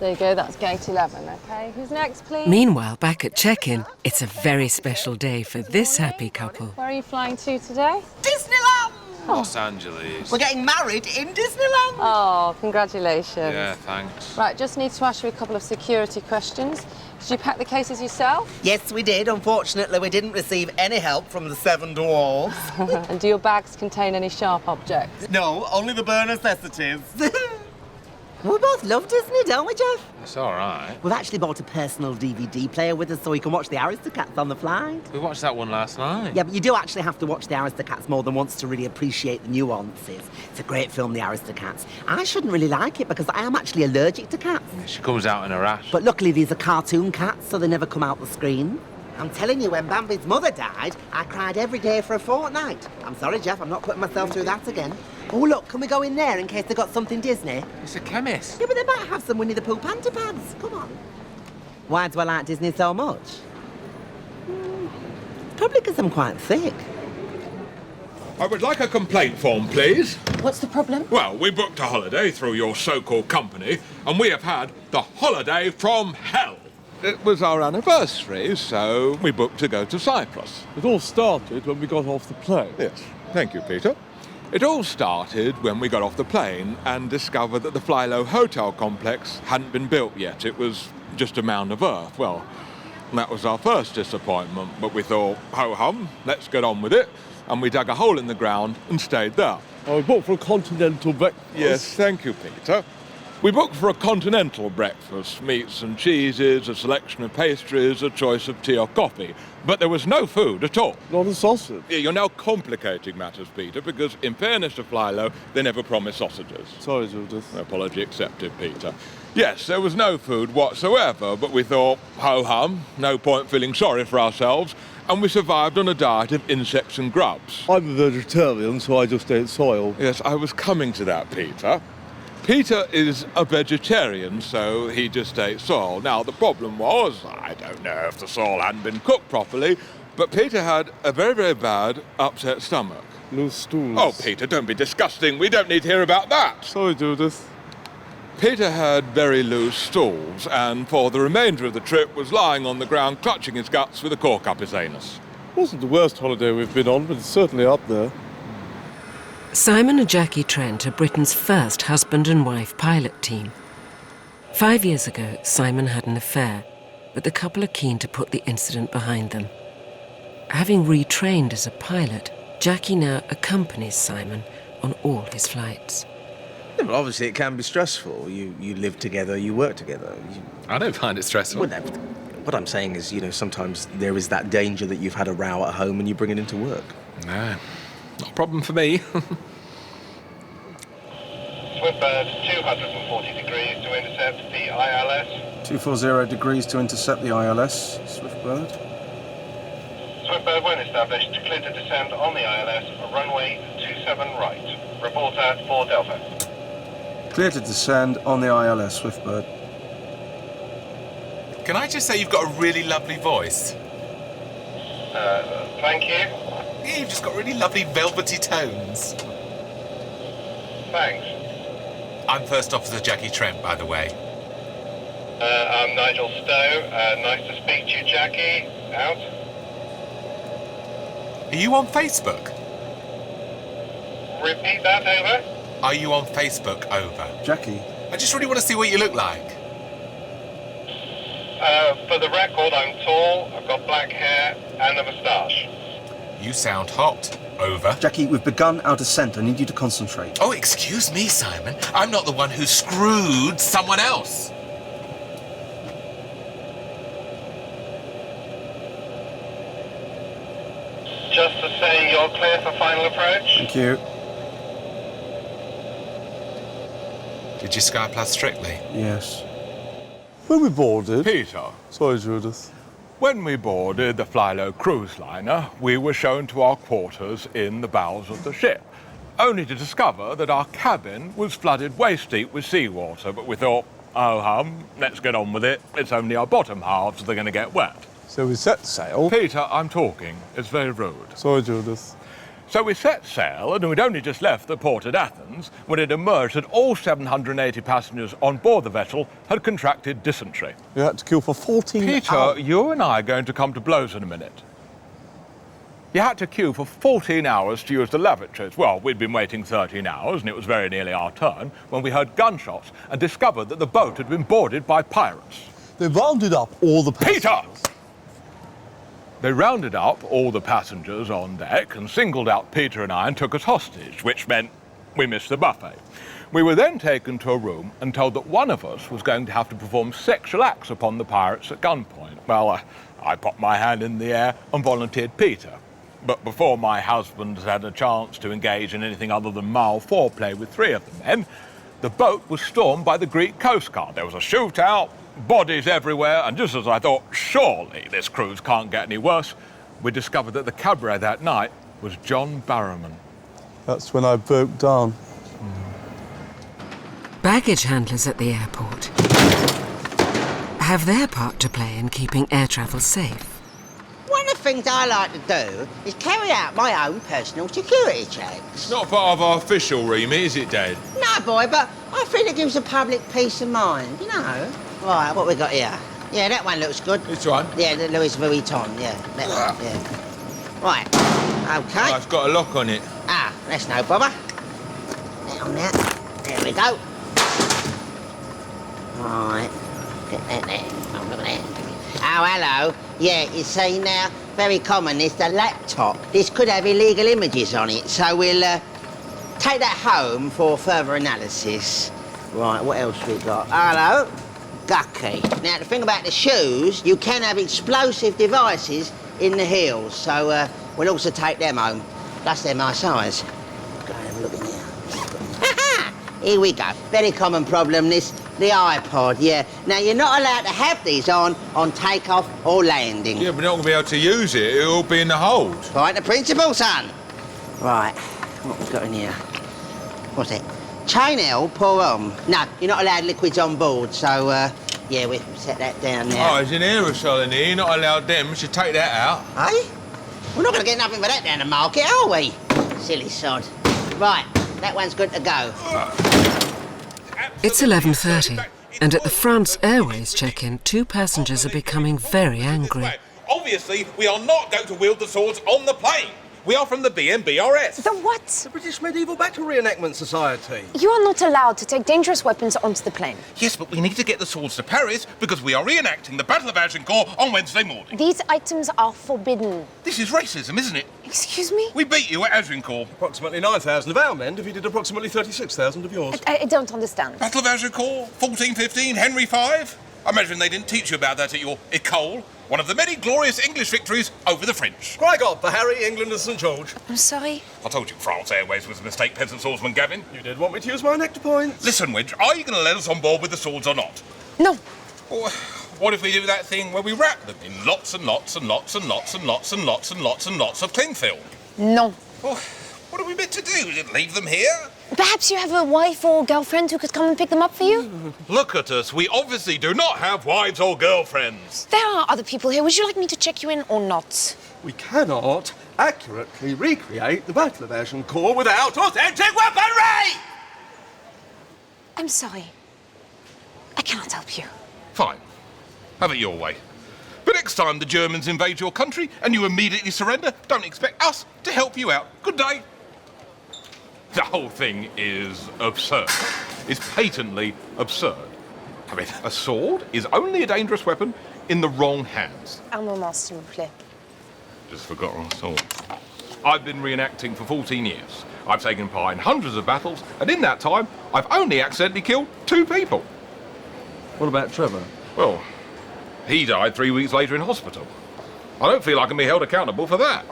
There you go, that's gate 11, OK? Who's next, please? Meanwhile, back at check-in, it's a very special day for this happy couple. Where are you flying to today? Disneyland! Los Angeles. We're getting married in Disneyland. Oh, congratulations. Yeah, thanks. Right, just need to ask you a couple of security questions. Did you pack the cases yourself? Yes, we did. Unfortunately, we didn't receive any help from the Seven Dwarfs. And do your bags contain any sharp objects? No, only the bare necessities. We both love Disney, don't we, Jeff? It's all right. We've actually bought a personal DVD player with us so we can watch the Aristocats on the flight. We watched that one last night. Yeah, but you do actually have to watch the Aristocats more than once to really appreciate the nuances. It's a great film, the Aristocats. I shouldn't really like it because I am actually allergic to cats. She comes out in a rash. But luckily these are cartoon cats, so they never come out the screen. I'm telling you, when Bambi's mother died, I cried every day for a fortnight. I'm sorry, Jeff, I'm not putting myself through that again. Oh, look, can we go in there in case they got something Disney? It's a chemist. Yeah, but they might have some Winnie the Pooh panty pads. Come on. Why do I like Disney so much? Probably because I'm quite thick. I would like a complaint form, please. What's the problem? Well, we booked a holiday through your so-called company, and we have had the holiday from hell. It was our anniversary, so we booked to go to Cyprus. It all started when we got off the plane. Yes, thank you, Peter. It all started when we got off the plane and discovered that the Flylow Hotel complex hadn't been built yet. It was just a mound of earth. Well, that was our first disappointment, but we thought, ho-hum, let's get on with it. And we dug a hole in the ground and stayed there. I booked for a continental breakfast. Yes, thank you, Peter. We booked for a continental breakfast, meats and cheeses, a selection of pastries, a choice of tea or coffee. But there was no food at all. Not a sausage. You're now complicating matters, Peter, because in fairness to Flylow, they never promised sausages. Sorry, Judith. Apology accepted, Peter. Yes, there was no food whatsoever, but we thought, ho-hum, no point feeling sorry for ourselves, and we survived on a diet of insects and grubs. I'm a vegetarian, so I just ate soil. Yes, I was coming to that, Peter. Peter is a vegetarian, so he just ate soil. Now, the problem was, I don't know if the soil hadn't been cooked properly, but Peter had a very, very bad upset stomach. Loose stools. Oh, Peter, don't be disgusting. We don't need to hear about that. Sorry, Judith. Peter had very loose stools, and for the remainder of the trip was lying on the ground clutching his guts with a cork up his anus. Wasn't the worst holiday we've been on, but it's certainly up there. Simon and Jackie Trent are Britain's first husband and wife pilot team. 5 years ago, Simon had an affair, but the couple are keen to put the incident behind them. Having retrained as a pilot, Jackie now accompanies Simon on all his flights. Yeah, but obviously it can be stressful. You live together, you work together. I don't find it stressful. Well, no, what I'm saying is, sometimes there is that danger that you've had a row at home and you bring it into work. No, not a problem for me. Swifbird, 240 degrees to intercept the ILS. 240 degrees to intercept the ILS, Swifbird. Swifbird, when established, clear to descend on the ILS, runway 27 right. Report at 4 Delta. Clear to descend on the ILS, Swifbird. Can I just say you've got a really lovely voice? Thank you. Yeah, you've just got really lovely velvety tones. Thanks. I'm First Officer Jackie Trent, by the way. I'm Nigel Stowe. Nice to speak to you, Jackie. Out. Are you on Facebook? Repeat that, over. Are you on Facebook, over? Jackie. I just really want to see what you look like. For the record, I'm tall, I've got black hair, and a moustache. You sound hot, over. Jackie, we've begun our descent. I need you to concentrate. Oh, excuse me, Simon. I'm not the one who screwed someone else. Just to say you're clear for final approach. Thank you. Did you Sky Plus strictly? Yes. When we boarded... Peter, Sorry, Judith. when we boarded the Flylow cruise liner, we were shown to our quarters in the bowels of the ship, only to discover that our cabin was flooded waist-deep with seawater. But we thought, oh hum, let's get on with it. It's only our bottom halves that are going to get wet. So we set sail. Peter, I'm talking. It's very rude. Sorry, Judith. So we set sail, and we'd only just left the port at Athens when it emerged that all 780 passengers on board the vessel had contracted dysentery. You had to queue for 14 Peter, hours. you and I are going to come to blows in a minute. You had to queue for 14 hours to use the lavatories. Well, we'd been waiting 13 hours, and it was very nearly our turn, when we heard gunshots and discovered that the boat had been boarded by pirates. They rounded up all the passengers. Peter! They rounded up all the passengers on deck and singled out Peter and I and took us hostage, which meant we missed the buffet. We were then taken to a room and told that one of us was going to have to perform sexual acts upon the pirates at gunpoint. Well, I popped my hand in the air and volunteered Peter. But before my husband had a chance to engage in anything other than male foreplay with three of the men, the boat was stormed by the Greek Coast Guard. There was a shootout, bodies everywhere, and just as I thought, surely this cruise can't get any worse, we discovered that the cabaret that night was John Barrowman. That's when I broke down. Baggage handlers at the airport have their part to play in keeping air travel safe. One of the things I like to do is carry out my own personal security checks. It's not part of our official remit, is it, Dad? No, boy, but I think it gives the public peace of mind, you know. Right, what we got here? Yeah, that one looks good. Which one? Yeah, the Louis Vuitton, yeah. That one, yeah. Right, okay. Oh, it's got a lock on it. Ah, that's no bother. That on there. There we go. Right, get that there. Oh, look at that. Oh, hello. Yeah, you see now, very common, it's the laptop. This could have illegal images on it, so we'll take that home for further analysis. Right, what else we got? Hello? Gucky. Now, the thing about the shoes, you can have explosive devices in the heels, so we'll also take them home. Plus, they're my size. Go and have a look in here. Here we go. Very common problem, this. The iPod, yeah. Now, you're not allowed to have these on takeoff or landing. Yeah, we're not going to be able to use it. It'll be in the hold. Right, the principle, son. Right, what we got in here? What's it? Chain L, pour on. No, you're not allowed liquids on board, so, yeah, we set that down there. Oh, there's an aerosol in here. You're not allowed them. We should take that out. Eh? We're not going to get nothing for that down the market, are we? Silly sod. Right, that one's good to go. It's 11:30, and at the France Airways check-in, two passengers are becoming very angry. Obviously, we are not going to wield the swords on the plane. We are from the BMBRS. The what? The British Medieval Battle Reenactment Society. You are not allowed to take dangerous weapons onto the plane. Yes, but we need to get the swords to Paris because we are reenacting the Battle of Agincourt on Wednesday morning. These items are forbidden. This is racism, isn't it? Excuse me? We beat you at Agincourt. Approximately 9,000 of our men defeated approximately 36,000 of yours. I don't understand. Battle of Agincourt, 1415, Henry V. I imagine they didn't teach you about that at your école. One of the many glorious English victories over the French. Cry God for Harry, England and St George. I'm sorry. I told you France Airways was a mistake, peasant swordsman Gavin. You did want me to use my nectar points. Listen, Wedge, are you going to let us on board with the swords or not? No. Or what if we do that thing where we wrap them in lots and lots and lots and lots and lots and lots and lots and lots of cling film? No. Well, what are we meant to do? Leave them here? Perhaps you have a wife or girlfriend who could come and pick them up for you? Look at us. We obviously do not have wives or girlfriends. There are other people here. Would you like me to check you in or not? We cannot accurately recreate the Battle of Agincourt without authentic weaponry! I'm sorry. I cannot help you. Fine. Have it your way. But next time the Germans invade your country and you immediately surrender, don't expect us to help you out. Good day. The whole thing is absurd. It's patently absurd. I mean, a sword is only a dangerous weapon in the wrong hands. Un moment, s'il vous plaît. Just forgot our sword. I've been reenacting for 14 years. I've taken part in hundreds of battles, and in that time, I've only accidentally killed 2 people. What about Trevor? Well, he died 3 weeks later in hospital. I don't feel I can be held accountable for that.